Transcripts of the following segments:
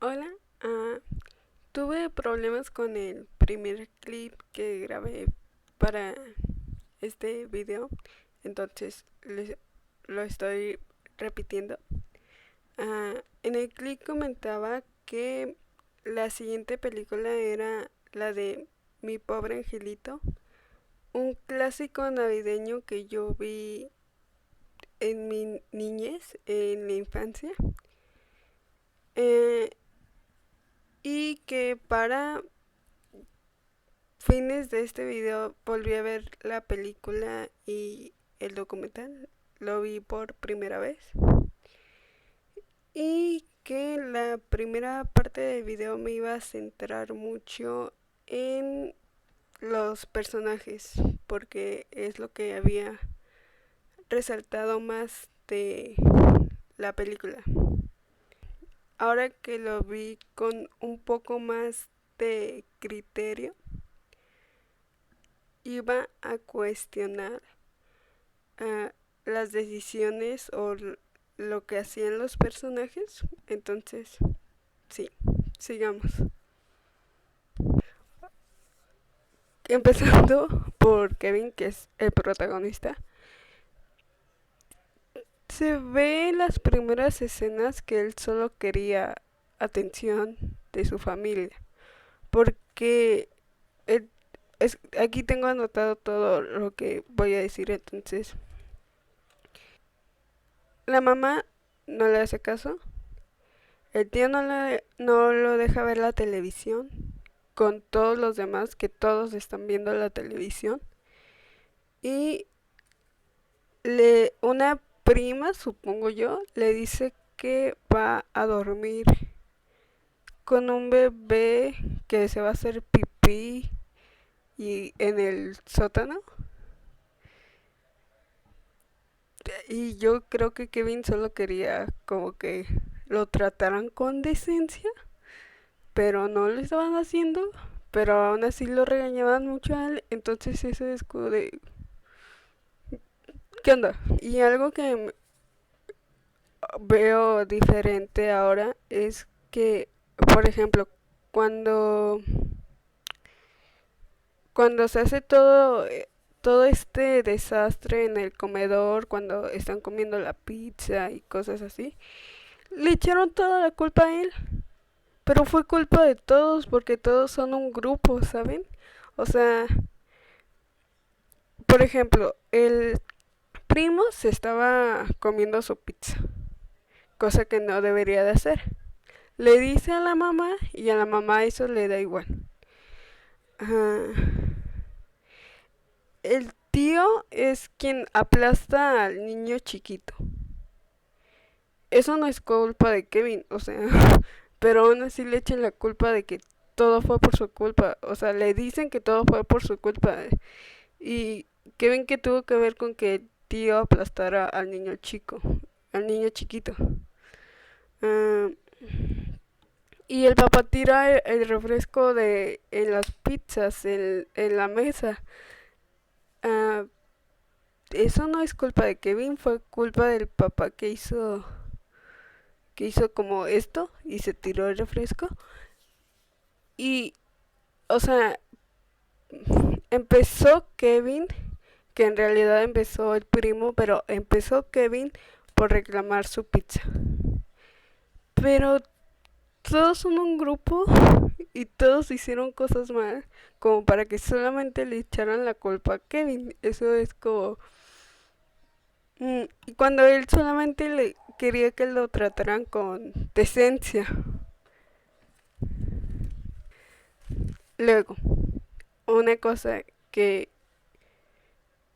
Hola, tuve problemas con el primer clip que grabé para este video, entonces lo estoy repitiendo. En el clip comentaba que la siguiente película era la de Mi pobre angelito, un clásico navideño que yo vi en mi niñez, en la infancia. Eh, y que para fines de este video volví a ver la película y el documental. Lo vi por primera vez. Y que la primera parte del video me iba a centrar mucho en los personajes, porque es lo que había resaltado más de la película. Ahora que lo vi con un poco más de criterio, iba a cuestionar uh, las decisiones o lo que hacían los personajes. Entonces, sí, sigamos. Empezando por Kevin, que es el protagonista. Se ve en las primeras escenas que él solo quería atención de su familia. Porque él, aquí tengo anotado todo lo que voy a decir. Entonces, la mamá no le hace caso. El tío no lo deja ver la televisión con todos los demás, que todos están viendo la televisión. Y una prima, supongo yo, le dice que va a dormir con un bebé que se va a hacer pipí y en el sótano. Y yo creo que Kevin solo quería como que lo trataran con decencia, pero no lo estaban haciendo, pero aún así lo regañaban mucho a él. Entonces eso es como de, ¿qué onda? Y algo que veo diferente ahora es que, por ejemplo, cuando cuando se hace todo este desastre en el comedor, cuando están comiendo la pizza y cosas así, le echaron toda la culpa a él. Pero fue culpa de todos porque todos son un grupo, ¿saben? O sea, por ejemplo, el primo se estaba comiendo su pizza, cosa que no debería de hacer. Le dice a la mamá y a la mamá eso le da igual. Ah, el tío es quien aplasta al niño chiquito. Eso no es culpa de Kevin, o sea, pero aún así le echan la culpa de que todo fue por su culpa. O sea, le dicen que todo fue por su culpa. Y Kevin que tuvo que ver con que el tío aplastara al niño chico, al niño chiquito. Ah, y el papá tira el refresco en las pizzas, en la mesa. Ah, eso no es culpa de Kevin, fue culpa del papá que hizo como esto y se tiró el refresco. Y, o sea, empezó Kevin, que en realidad empezó el primo, pero empezó Kevin por reclamar su pizza. Pero todos son un grupo y todos hicieron cosas mal, como para que solamente le echaran la culpa a Kevin. Eso es como... y cuando él solamente le quería que lo trataran con decencia. Luego, una cosa que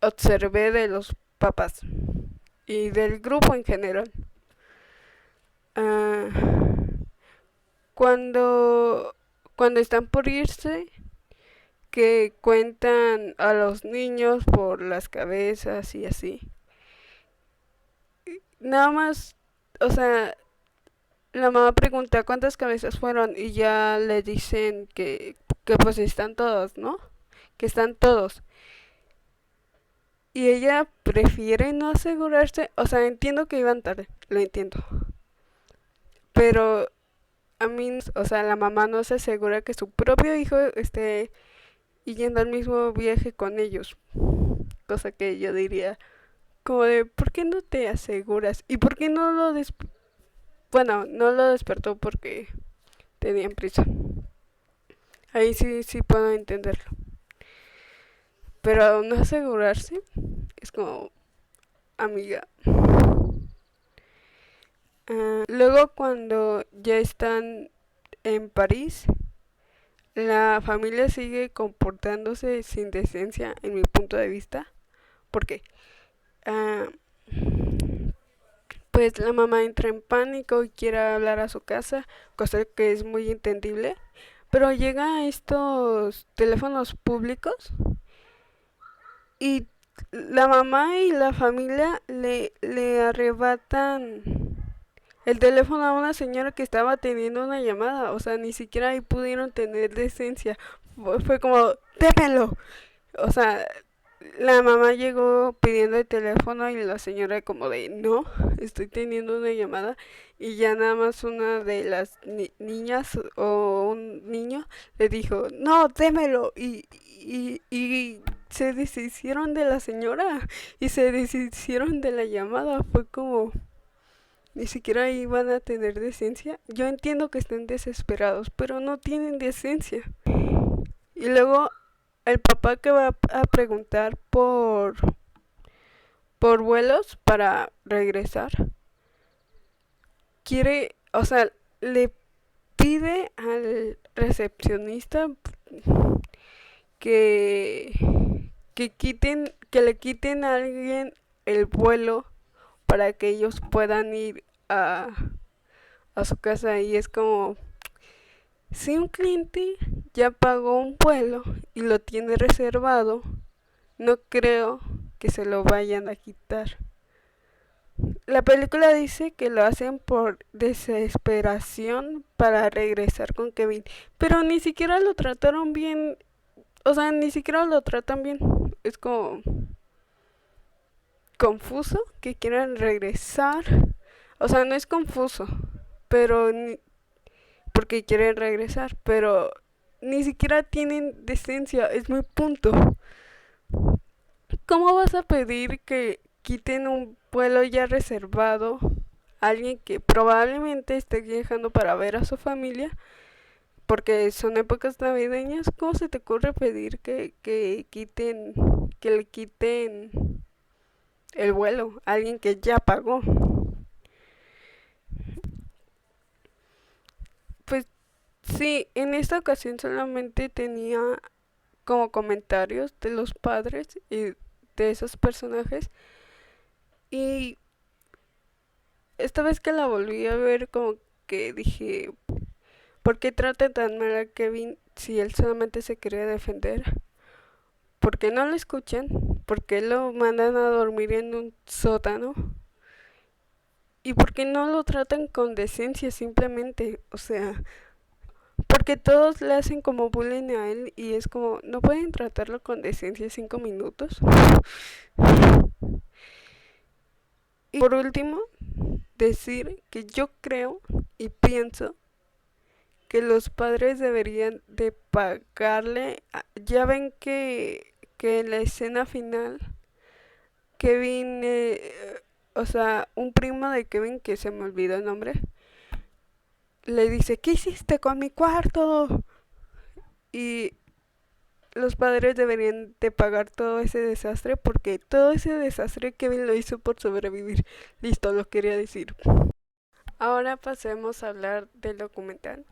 observé de los papás y del grupo en general. Ah, cuando, cuando están por irse, que cuentan a los niños por las cabezas y así. Nada más, o sea, la mamá pregunta cuántas cabezas fueron y ya le dicen que pues están todos, ¿no? Que están todos. Y ella prefiere no asegurarse, o sea, entiendo que iban tarde, lo entiendo. Pero a mí, o sea, la mamá no se asegura que su propio hijo esté yendo al mismo viaje con ellos. Cosa que yo diría, como de, ¿por qué no te aseguras? ¿Y por qué no lo bueno, no lo despertó porque tenían prisa? Ahí sí, sí puedo entenderlo. Pero no asegurarse es como, amiga. Luego cuando ya están en París, la familia sigue comportándose sin decencia en mi punto de vista. Porque ah, pues la mamá entra en pánico y quiere hablar a su casa, cosa que es muy entendible. Pero llega a estos teléfonos públicos y la mamá y la familia le arrebatan el teléfono a una señora que estaba teniendo una llamada. O sea, ni siquiera ahí pudieron tener decencia. Fue como, démelo. O sea, la mamá llegó pidiendo el teléfono y la señora como de, no, estoy teniendo una llamada. Y ya nada más una de las niñas o un niño le dijo, no, démelo. Y se deshicieron de la señora y se deshicieron de la llamada. Fue como, ni siquiera iban a tener decencia. Yo entiendo que estén desesperados, pero no tienen decencia. Y luego el papá que va a preguntar por vuelos para regresar, quiere, o sea, le pide al recepcionista que, que le quiten a alguien el vuelo para que ellos puedan ir a su casa. Y es como, si un cliente ya pagó un vuelo y lo tiene reservado, no creo que se lo vayan a quitar. La película dice que lo hacen por desesperación para regresar con Kevin, pero ni siquiera lo trataron bien, o sea, ni siquiera lo tratan bien. Es como confuso que quieran regresar. O sea, no es confuso, pero porque quieren regresar, pero ni siquiera tienen decencia, es mi punto. ¿Cómo vas a pedir que quiten un vuelo ya reservado a alguien que probablemente esté viajando para ver a su familia? Porque son épocas navideñas. ¿Cómo se te ocurre pedir que le quiten el vuelo a alguien que ya pagó? Pues sí, en esta ocasión solamente tenía como comentarios de los padres y de esos personajes. Y esta vez que la volví a ver, como que dije, ¿por qué trata tan mal a Kevin si él solamente se quería defender? ¿Por qué no lo escuchan? ¿Por qué lo mandan a dormir en un sótano? ¿Y por qué no lo tratan con decencia simplemente? O sea, porque todos le hacen como bullying a él y es como, ¿no pueden tratarlo con decencia 5 minutos? Y por último, decir que yo creo y pienso que los padres deberían de pagarle. Ya ven que en la escena final, Kevin, o sea, un primo de Kevin, que se me olvidó el nombre, le dice, ¿qué hiciste con mi cuarto? Y los padres deberían de pagar todo ese desastre porque todo ese desastre Kevin lo hizo por sobrevivir. Listo, lo quería decir. Ahora pasemos a hablar del documental.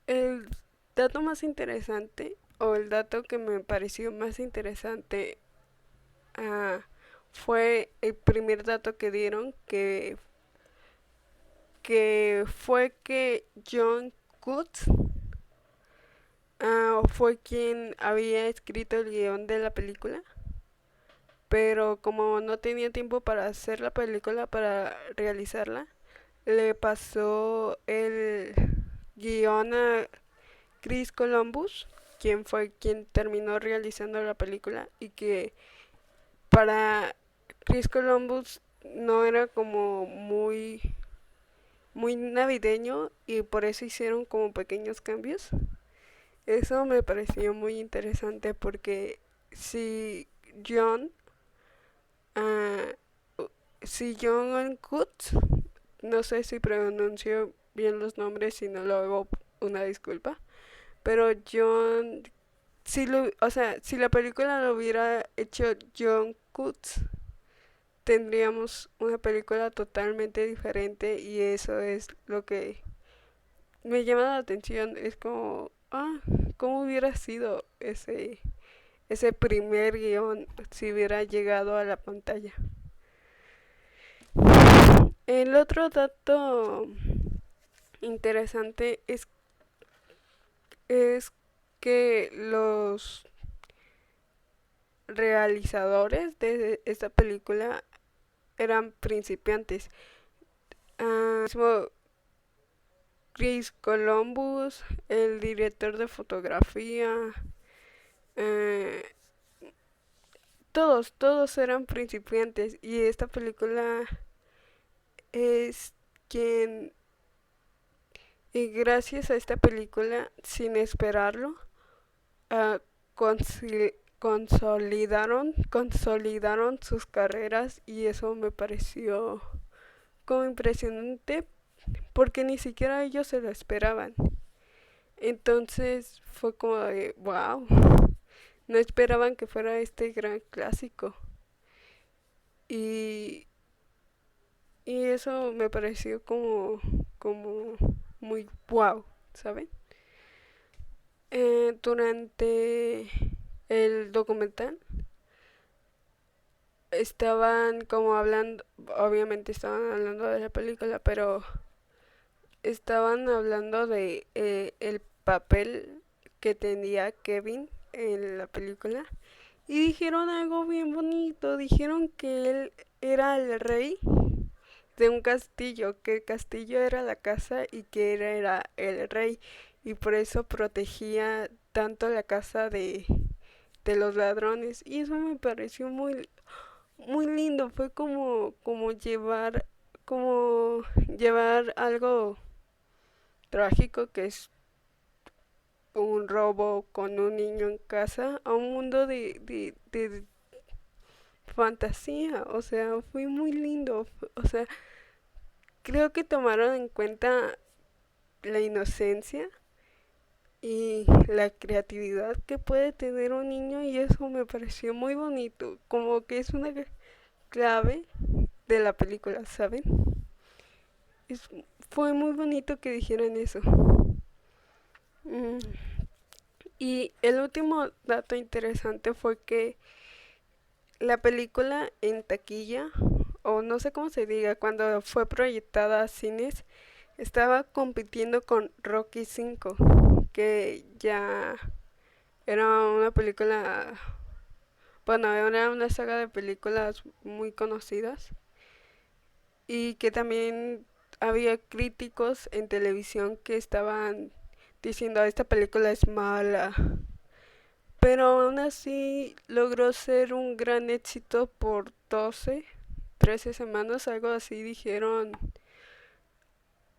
El dato más interesante, o el dato que me pareció más interesante, ah, fue el primer dato que dieron, que fue que John Cutts fue quien había escrito el guión de la película, pero como no tenía tiempo para hacer la película, para realizarla, le pasó el guión a Chris Columbus, quien fue quien terminó realizando la película. Y que para Chris Columbus no era como muy muy navideño y por eso hicieron como pequeños cambios. Eso me pareció muy interesante porque si John, ah, si John Kutz, no sé si pronuncio bien los nombres, si no lo hago una disculpa, pero John, o sea, si la película lo hubiera hecho John Kutz, tendríamos una película totalmente diferente y eso es lo que me llama la atención. Es como, ¿cómo hubiera sido ese primer guión si hubiera llegado a la pantalla? El otro dato interesante es que los realizadores de esta película eran principiantes. Mismo Chris Columbus, el director de fotografía, eh, todos eran principiantes y esta película es quien, y gracias a esta película, sin esperarlo, ah, consolidaron sus carreras y eso me pareció como impresionante porque ni siquiera ellos se lo esperaban. Entonces fue como de, wow, no esperaban que fuera este gran clásico. Y, y eso me pareció como muy wow, ¿saben? Durante el documental estaban como hablando, obviamente estaban hablando de la película, pero estaban hablando de el papel que tenía Kevin en la película y dijeron algo bien bonito, dijeron que él era el rey de un castillo, que el castillo era la casa y que él era el rey y por eso protegía tanto la casa de los ladrones y eso me pareció muy lindo, fue como llevar algo trágico que es un robo con un niño en casa a un mundo de fantasía, o sea, fue muy lindo, o sea, creo que tomaron en cuenta la inocencia y la creatividad que puede tener un niño y eso me pareció muy bonito, como que es una clave de la película, ¿saben? Es, fue muy bonito que dijeran eso. Mm, Y el último dato interesante fue que la película en taquilla, o no sé cómo se diga, cuando fue proyectada a cines, estaba compitiendo con Rocky 5, que ya era una película, bueno, era una saga de películas muy conocidas y que también había críticos en televisión que estaban diciendo esta película es mala, pero aún así logró ser un gran éxito por 12, 13 semanas, algo así dijeron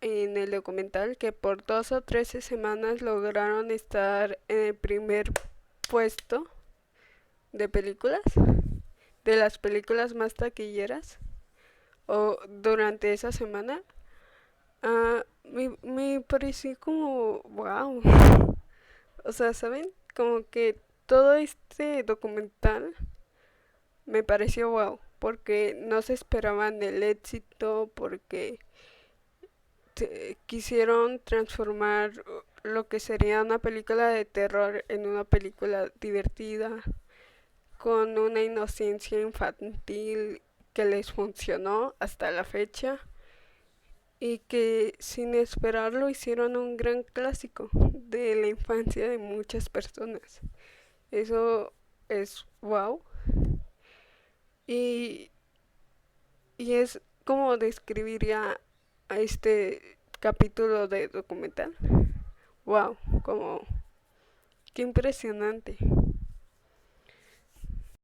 en el documental, que por 12 o 13 semanas lograron estar en el primer puesto de películas, de las películas más taquilleras, o durante esa semana. Me pareció como, wow, o sea, ¿saben? Como que todo este documental me pareció wow, porque no se esperaban el éxito, porque quisieron transformar lo que sería una película de terror en una película divertida, con una inocencia infantil que les funcionó hasta la fecha y que sin esperarlo hicieron un gran clásico de la infancia de muchas personas. Eso es wow. Y Y es como describiría a este capítulo de documental. Wow, como qué impresionante.